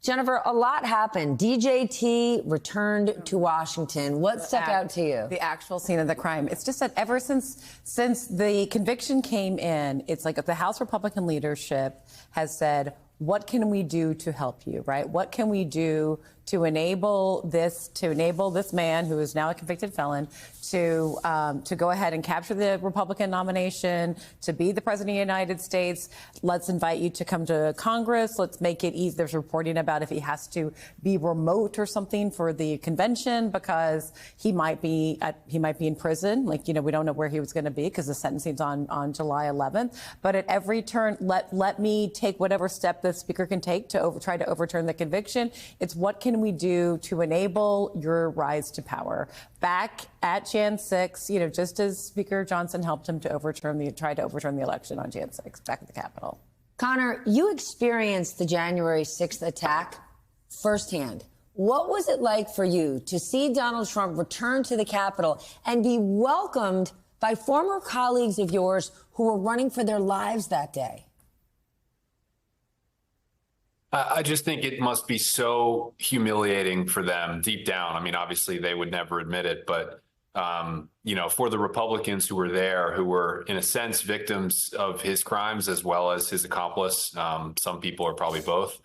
Jennifer, a lot happened. DJT returned to Washington. What stuck out to you? The actual scene of the crime. It's just that ever since the conviction came in, it's like the House Republican leadership has said, what can we do to help you, right? What can we do to enable this man who is now a convicted felon to go ahead and capture the Republican nomination, to be the president of the United States? Let's invite you to come to Congress. Let's make it easy. There's reporting about if he has to be remote or something for the convention because he might be in prison. Like, we don't know where he was going to be because the sentencing's on July 11th. But at every turn, let me take whatever step the speaker can take to try to overturn the conviction. It's what can we do to enable your rise to power? Back at Jan 6, just as Speaker Johnson helped him to try to overturn the election on Jan 6 back at the Capitol. Connor, you experienced the January 6th attack firsthand. What was it like for you to see Donald Trump return to the Capitol and be welcomed by former colleagues of yours who were running for their lives that day? I just think it must be so humiliating for them deep down. I mean, obviously they would never admit it, but, for the Republicans who were there, who were in a sense victims of his crimes as well as his accomplice, some people are probably both,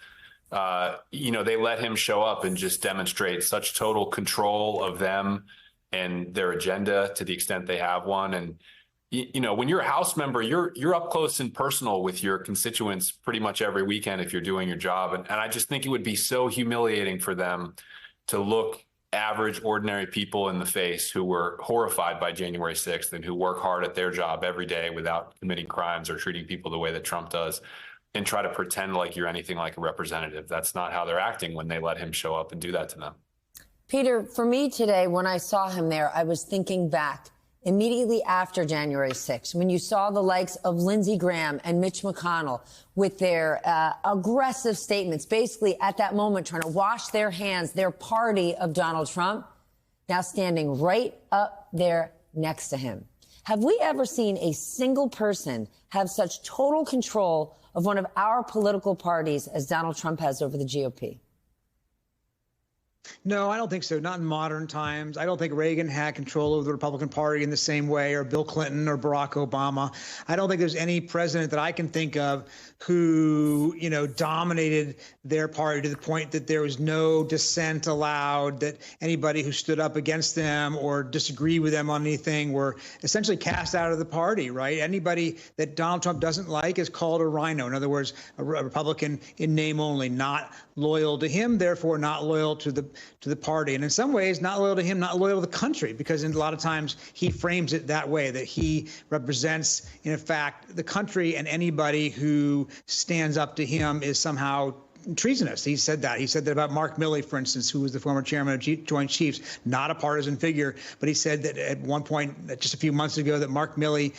they let him show up and just demonstrate such total control of them and their agenda to the extent they have one. And when you're a House member, you're up close and personal with your constituents pretty much every weekend if you're doing your job. And I just think it would be so humiliating for them to look average, ordinary people in the face who were horrified by January 6th and who work hard at their job every day without committing crimes or treating people the way that Trump does, and try to pretend like you're anything like a representative. That's not how they're acting when they let him show up and do that to them. Peter, for me today, when I saw him there, I was thinking back immediately after January 6th, when you saw the likes of Lindsey Graham and Mitch McConnell with their aggressive statements, basically at that moment trying to wash their hands, their party of Donald Trump, now standing right up there next to him. Have we ever seen a single person have such total control of one of our political parties as Donald Trump has over the GOP? No, I don't think so. Not in modern times. I don't think Reagan had control over the Republican Party in the same way, or Bill Clinton or Barack Obama. I don't think there's any president that I can think of who, dominated their party to the point that there was no dissent allowed, that anybody who stood up against them or disagreed with them on anything were essentially cast out of the party, right? Anybody that Donald Trump doesn't like is called a rhino. In other words, a Republican in name only, not loyal to him, therefore not loyal to the party. And in some ways, not loyal to him, not loyal to the country, because in a lot of times he frames it that way, that he represents, in fact, the country, and anybody who stands up to him is somehow treasonous. He said that. He said that about Mark Milley, for instance, who was the former chairman of Joint Chiefs, not a partisan figure. But he said that at one point, just a few months ago, that Mark Milley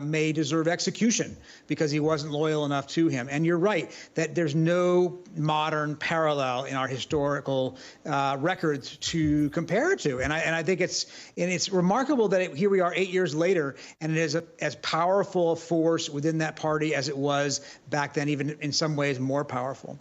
may deserve execution because he wasn't loyal enough to him. And you're right that there's no modern parallel in our historical records to compare it to. And I think it's remarkable that here we are 8 years later, and it is as powerful a force within that party as it was back then, even in some ways more powerful.